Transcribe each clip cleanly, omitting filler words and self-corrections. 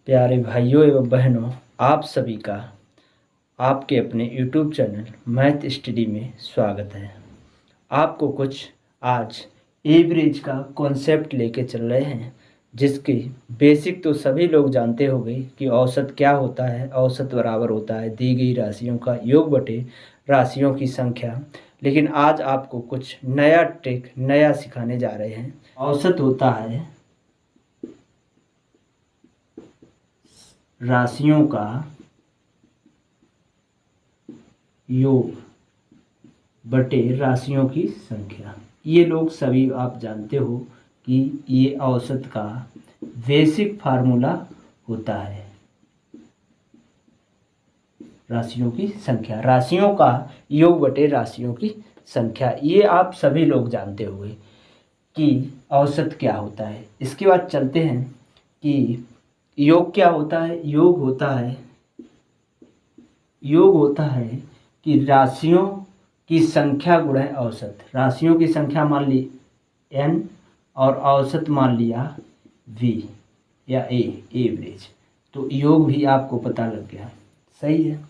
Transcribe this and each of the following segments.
प्यारे भाइयों एवं बहनों, आप सभी का आपके अपने YouTube चैनल मैथ स्टडी में स्वागत है। आपको कुछ आज एवरेज का कॉन्सेप्ट लेके चल रहे हैं, जिसकी बेसिक तो सभी लोग जानते होंगे कि औसत क्या होता है। औसत बराबर होता है दी गई राशियों का योग बटे राशियों की संख्या। लेकिन आज आपको कुछ नया ट्रिक नया सिखाने जा रहे हैं। औसत होता है राशियों का योग बटे राशियों की संख्या। ये लोग सभी आप जानते हो कि ये औसत का बेसिक फार्मूला होता है। राशियों की संख्या, राशियों का योग बटे राशियों की संख्या, ये आप सभी लोग जानते होंगे कि औसत क्या होता है। इसके बाद चलते हैं कि योग क्या होता है। योग होता है कि राशियों की संख्या गुणे औसत। राशियों की संख्या मान ली n और औसत मान लिया v या एवरेज। तो योग भी आपको पता लग गया, सही है।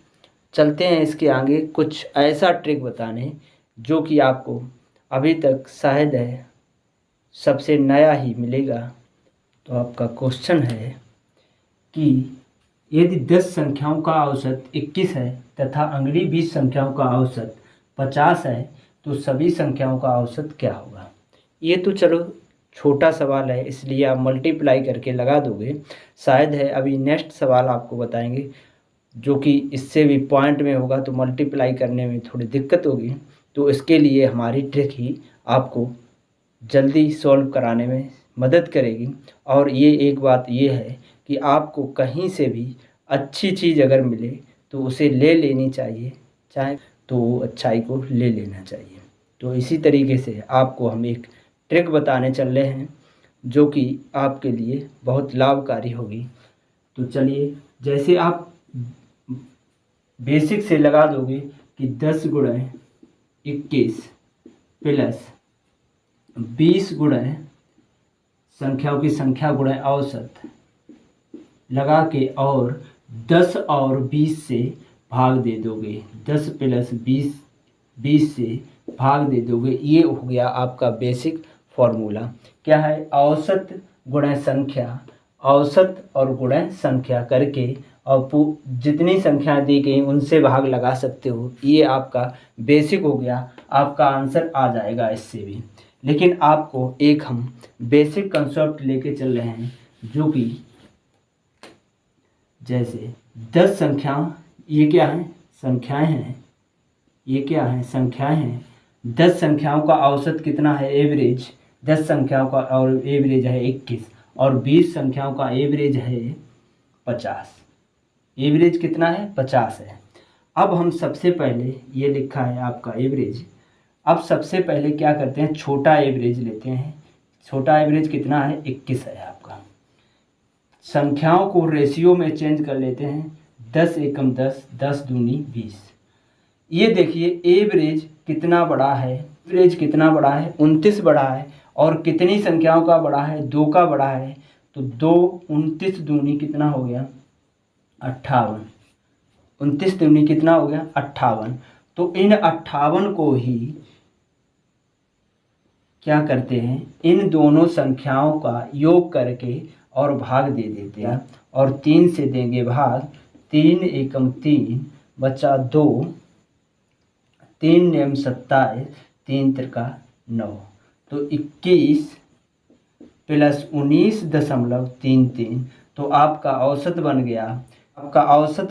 चलते हैं इसके आगे कुछ ऐसा ट्रिक बताने जो कि आपको अभी तक शायद है सबसे नया ही मिलेगा। तो आपका क्वेश्चन है कि यदि 10 संख्याओं का औसत 21 है तथा अगली 20 संख्याओं का औसत 50 है तो सभी संख्याओं का औसत क्या होगा। ये तो चलो छोटा सवाल है, इसलिए आप मल्टीप्लाई करके लगा दोगे शायद है। अभी नेक्स्ट सवाल आपको बताएंगे जो कि इससे भी पॉइंट में होगा, तो मल्टीप्लाई करने में थोड़ी दिक्कत होगी। तो इसके लिए हमारी ट्रिक ही आपको जल्दी सॉल्व कराने में मदद करेगी। और ये एक बात ये है कि आपको कहीं से भी अच्छी चीज़ अगर मिले तो उसे ले लेनी चाहिए, चाहे तो अच्छाई को ले लेना चाहिए। तो इसी तरीके से आपको हम एक ट्रिक बताने चल रहे हैं जो कि आपके लिए बहुत लाभकारी होगी। तो चलिए, जैसे आप बेसिक से लगा दोगे कि 10 गुणे 21 प्लस 20 गुणे संख्याओं की संख्या गुणे औसत लगा के और 10 और 20 से भाग दे दोगे। 10 प्लस 20 से भाग दे दोगे। ये हो गया आपका बेसिक फॉर्मूला। क्या है? औसत गुणे संख्या, औसत और गुणे संख्या करके और जितनी संख्या दी गई उनसे भाग लगा सकते हो। ये आपका बेसिक हो गया, आपका आंसर आ जाएगा इससे भी। लेकिन आपको एक हम बेसिक कंसेप्ट लेके चल रहे हैं जो कि जैसे 10 संख्या, ये क्या है? संख्याएं हैं। ये क्या है? संख्याएं हैं। 10 संख्याओं का औसत कितना है? एवरेज 10 संख्याओं का और एवरेज है 21 और 20 संख्याओं का एवरेज है 50। एवरेज कितना है? 50 है। अब हम सबसे पहले, ये लिखा है आपका एवरेज। अब सबसे पहले क्या करते हैं? छोटा एवरेज लेते हैं। छोटा एवरेज कितना है? 21 है आपका। संख्याओं को रेशियो में चेंज कर लेते हैं। 10 एकम 10, 10 दूनी 20। ये देखिए एवरेज कितना बड़ा है? एवरेज कितना बड़ा है? 29 बड़ा है। और कितनी संख्याओं का बड़ा है? 2 का बड़ा है। तो 2 29 दूनी कितना हो गया? 58। 29 दूनी कितना हो गया? 58। तो इन 58 को ही क्या करते हैं? इन दोनों संख्याओं का योग करके और भाग दे देते हैं और 3 से देंगे भाग। 3 एकम 3 बचा 2, 3 नेम 27, 3 त्रिका 9। तो 21 प्लस 19.33। तो आपका औसत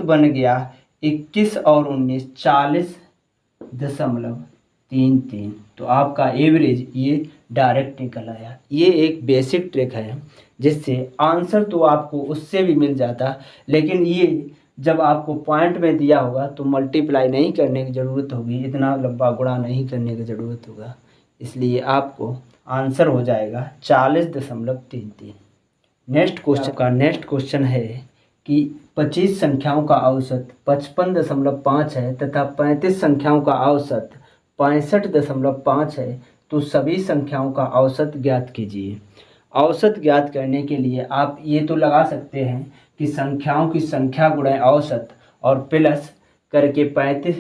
बन गया, 21 और 19 40.33। तो आपका एवरेज ये डायरेक्ट निकल आया। ये एक बेसिक ट्रिक है जिससे आंसर तो आपको उससे भी मिल जाता, लेकिन ये जब आपको पॉइंट में दिया होगा तो मल्टीप्लाई नहीं करने की ज़रूरत होगी, इतना लंबा गुणा नहीं करने की ज़रूरत होगा, इसलिए आपको आंसर हो जाएगा 40.33। नेक्स्ट क्वेश्चन है कि 25 संख्याओं का औसत 55.5 है तथा 35 संख्याओं का औसत 65.5 है तो सभी संख्याओं का औसत ज्ञात कीजिए। औसत ज्ञात करने के लिए आप ये तो लगा सकते हैं कि संख्याओं की संख्या गुणे औसत और प्लस करके 35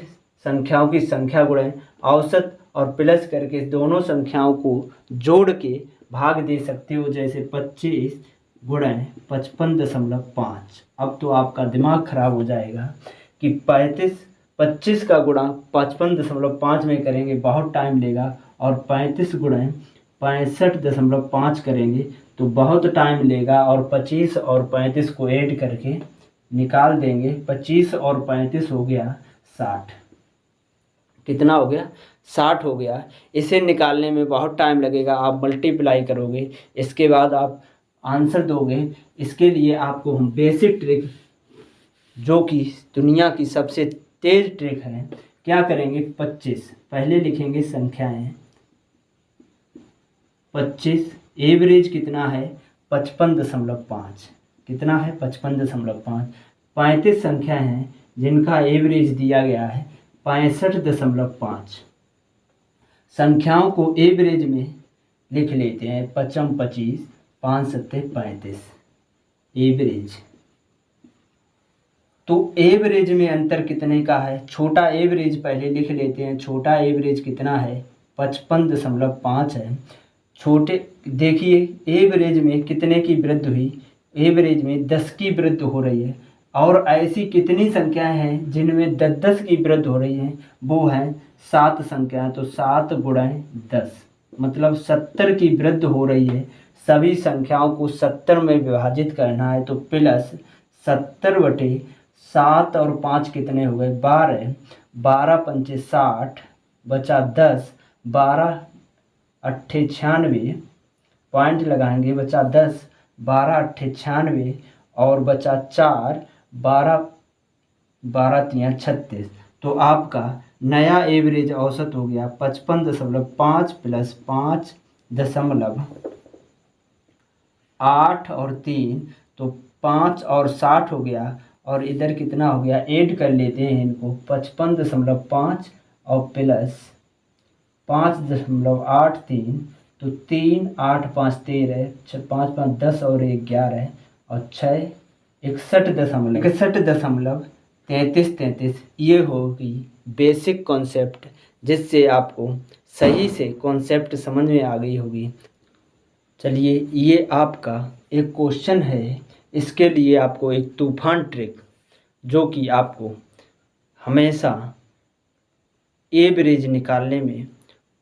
संख्याओं की संख्या गुणे औसत और प्लस करके दोनों संख्याओं को जोड़ के भाग दे सकते हो। जैसे 25 गुणे 55.5। अब तो आपका दिमाग खराब हो जाएगा कि 25 का गुणा 55.5 में करेंगे बहुत टाइम लेगा, और 35 गुणे 65.5 करेंगे तो बहुत टाइम लेगा, और 25 और 35 को ऐड करके निकाल देंगे। 25 और 35 हो गया 60। कितना हो गया? 60 हो गया। इसे निकालने में बहुत टाइम लगेगा, आप मल्टीप्लाई करोगे, इसके बाद आप आंसर दोगे। इसके लिए आपको हम बेसिक ट्रिक, जो कि दुनिया की सबसे तेज ट्रिक है, क्या करेंगे? 25 पहले लिखेंगे संख्याएं। 25 एवरेज कितना है? 55.5। कितना है? 55.5। 35 संख्या हैं जिनका एवरेज दिया गया है 65.5। संख्याओं को एवरेज में लिख लेते हैं। 55 25, 5 7 35 एवरेज। तो एवरेज में अंतर कितने का है? छोटा एवरेज पहले लिख लेते हैं। छोटा एवरेज कितना है? 55.5 है। छोटे देखिए एवरेज में कितने की वृद्धि हुई? एवरेज में 10 की वृद्धि हो रही है। और ऐसी कितनी संख्याएं हैं जिनमें 10 की वृद्धि हो रही है? वो है 7 संख्याएं। तो 7 गुणे 10 मतलब 70 की वृद्धि हो रही है। सभी संख्याओं को 70 में विभाजित करना है, तो प्लस 70/7 और 5 कितने हो गए? 12। 12 पंचे 60 बचा 10। 12 अट्ठे 96 पॉइंट लगाएंगे, बचा 10। 12 अट्ठे 96 और बचा 4। 12 12 3 36। तो आपका नया एवरेज औसत हो गया 55.5 प्लस 5.8 और 3, तो 5 और 60 हो गया। और इधर कितना हो गया? ऐड कर लेते हैं इनको। 55.5 और प्लस 5.83, तो 3 8 5 13, 5 5 10 और 1 11 और 6 61.33। ये होगी बेसिक कॉन्सेप्ट, जिससे आपको सही से कॉन्सेप्ट समझ में आ गई होगी। चलिए, ये आपका एक क्वेश्चन है। इसके लिए आपको एक तूफान ट्रिक, जो कि आपको हमेशा एवरेज निकालने में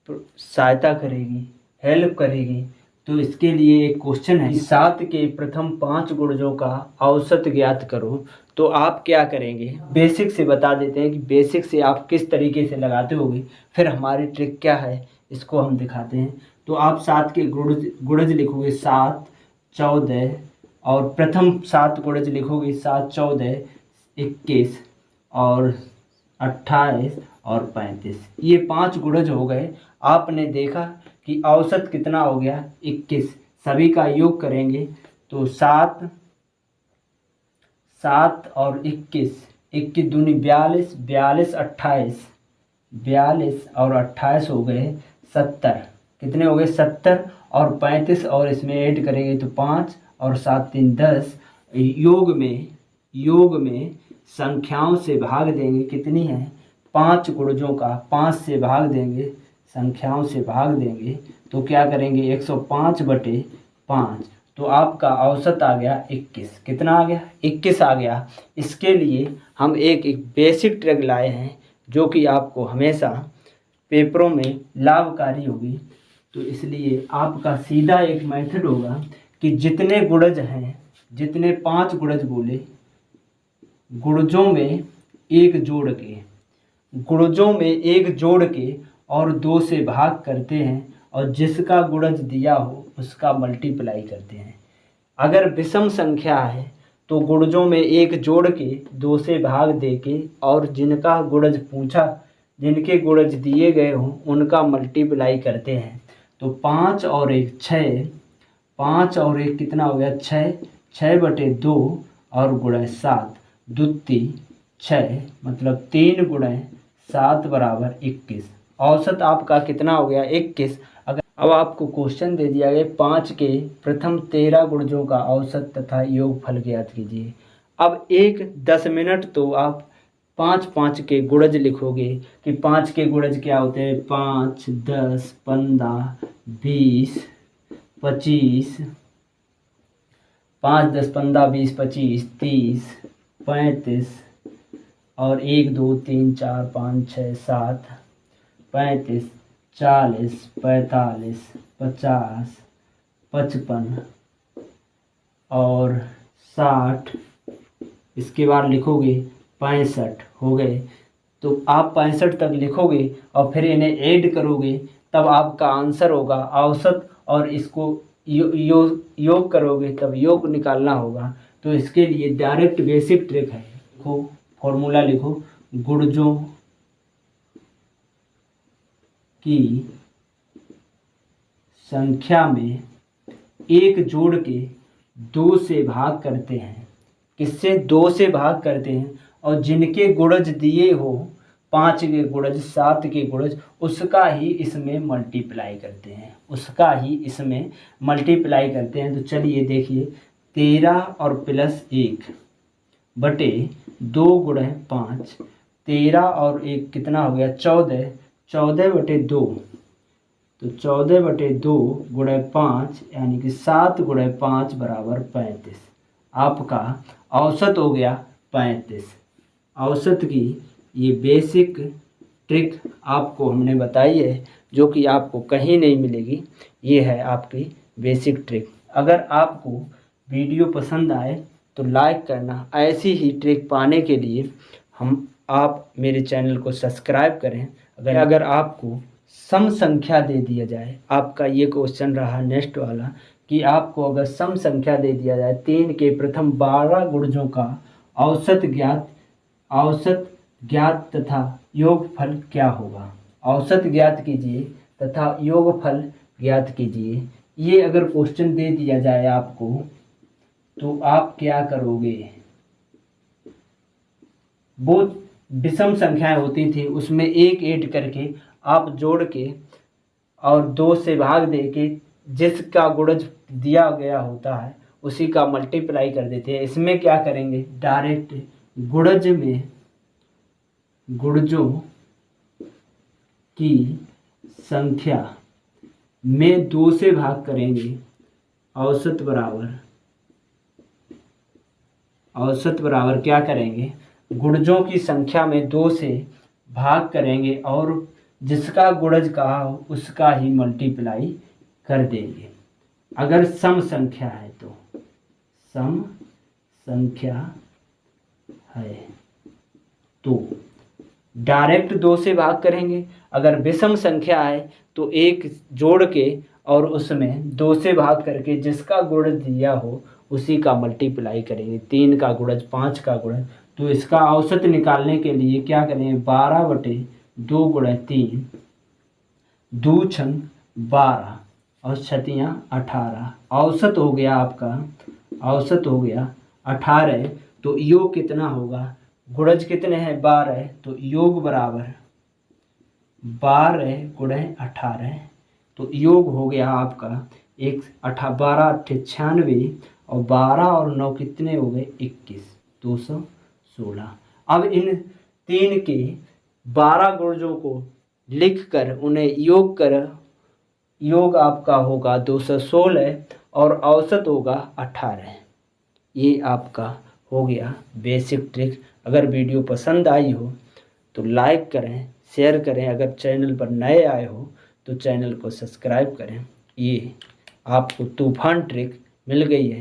सहायता करेगी, हेल्प करेगी। तो इसके लिए एक क्वेश्चन है, 7 के प्रथम 5 गुणजों का औसत ज्ञात करो। तो आप क्या करेंगे? बेसिक से बता देते हैं कि बेसिक से आप किस तरीके से लगाते होगे, फिर हमारी ट्रिक क्या है इसको हम दिखाते हैं। तो आप 7 के गुणज लिखोगे 7 14, और प्रथम 7 गुणज लिखोगे 7 14 21 और 28 और 35। ये 5 गुणज हो गए। आपने देखा कि औसत कितना हो गया? 21। सभी का योग करेंगे तो 7 7 और 21, 21 दूनी 42, 42 28, 42 और 28 हो गए 70। कितने हो गए? 70 और 35, और इसमें ऐड करेंगे तो 5 और 7 3 10। योग में संख्याओं से भाग देंगे। कितनी है? 5 गुणजों का 5 से भाग देंगे, संख्याओं से भाग देंगे, तो क्या करेंगे? 105/5। तो आपका औसत आ गया 21। कितना आ गया? 21 आ गया। इसके लिए हम एक बेसिक ट्रिक लाए हैं, जो कि आपको हमेशा पेपरों में लाभकारी होगी। तो इसलिए आपका सीधा एक मेथड होगा कि जितने गुणज हैं, जितने 5 गुणज बोले, गुणजों में एक जोड़ के और 2 से भाग करते हैं, और जिसका गुणज दिया हो उसका मल्टीप्लाई करते हैं। अगर विषम संख्या है तो गुणजों में एक जोड़ के 2 से भाग दे के, और जिनका गुणज पूछा, जिनके गुणज दिए गए हों उनका मल्टीप्लाई करते हैं। तो 5 और 1 6, 5 और 1 कितना हो गया? 6, 6/2 और गुणे 7 दुत्ती 6, मतलब 3 गुणे 7 बराबर 21। औसत आपका कितना हो गया? 21। अब आपको क्वेश्चन दे दिया गया 5 के प्रथम 13 गुणजों का औसत तथा योगफल ज्ञात कीजिए। अब 10 मिनट तो आप 5 के गुणज लिखोगे कि 5 के गुणज क्या होते हैं, 5, 10, 15, 20, 25, 5, 10, 15, 20, 25, 30, 35 और 1, 2, 3, 4, 5, 6, 7, 35, 40, 45, 50, 55 और 60। इसके बाद लिखोगे 65 हो गए। तो आप 65 तक लिखोगे और फिर इन्हें ऐड करोगे, तब आपका आंसर होगा औसत, और इसको योग करोगे तब योग निकालना होगा। तो इसके लिए डायरेक्ट बेसिक ट्रिक है। लिखो, फॉर्मूला लिखो, गुणजों की संख्या में 1 जोड़ के 2 से भाग करते हैं। किससे? 2 से भाग करते हैं, और जिनके गुणज दिए हो 5 के गुणज, 7 के गुणज, उसका ही इसमें मल्टीप्लाई करते हैं, उसका ही इसमें मल्टीप्लाई करते हैं। तो चलिए देखिए, 13 और प्लस 1 बटे 2 गुणे 5, 13 और 1 कितना हो गया, 14, 14 बटे 2, तो 14 बटे 2 गुणे 5 यानी कि 7 गुणे 5 बराबर 35। आपका औसत हो गया 35। औसत की ये बेसिक ट्रिक आपको हमने बताई है, जो कि आपको कहीं नहीं मिलेगी। ये है आपकी बेसिक ट्रिक। अगर आपको वीडियो पसंद आए तो लाइक करना। ऐसी ही ट्रिक पाने के लिए आप मेरे चैनल को सब्सक्राइब करें। अगर आपको सम संख्या दे दिया जाए, आपका ये क्वेश्चन रहा नेक्स्ट वाला, कि आपको अगर सम संख्या दे दिया जाए 3 के प्रथम 12 गुणजों का औसत ज्ञात तथा योगफल क्या होगा। औसत ज्ञात कीजिए तथा योगफल ज्ञात कीजिए। ये अगर क्वेश्चन दे दिया जाए आपको, तो आप क्या करोगे? वो विषम संख्याएं होती थी, उसमें 1 ऐड करके आप जोड़ के और 2 से भाग दे के जिसका गुणज दिया गया होता है उसी का मल्टीप्लाई कर देते हैं। इसमें क्या करेंगे, डायरेक्ट गुणजों की संख्या में 2 से भाग करेंगे। औसत बराबर क्या करेंगे, गुणजों की संख्या में 2 से भाग करेंगे और जिसका गुणज कहा हो उसका ही मल्टीप्लाई कर देंगे। अगर सम संख्या है तो सम संख्या है तो डायरेक्ट 2 से भाग करेंगे। अगर विषम संख्या है तो 1 जोड़ के और उसमें 2 से भाग करके जिसका गुणज दिया हो उसी का मल्टीप्लाई करेंगे। 3 का गुणज, 5 का गुणज। तो इसका औसत निकालने के लिए क्या करेंगे, 12 बटे 2 गुणे 3, 2 छंग 12 और छतियाँ 18। औसत हो गया आपका, औसत हो गया 18। तो योग कितना होगा, गुणज कितने हैं 12, तो योग बराबर 12 गुणे 18। तो योग हो गया आपका 12 × 96 और 12 और 9 कितने हो गए 21, 216। अब इन 3 के 12 गुणजों को लिखकर उन्हें योग कर, योग आपका होगा 216 और औसत होगा 18। ये आपका हो गया बेसिक ट्रिक। अगर वीडियो पसंद आई हो तो लाइक करें, शेयर करें। अगर चैनल पर नए आए हो तो चैनल को सब्सक्राइब करें। ये आपको तूफान ट्रिक मिल गई है।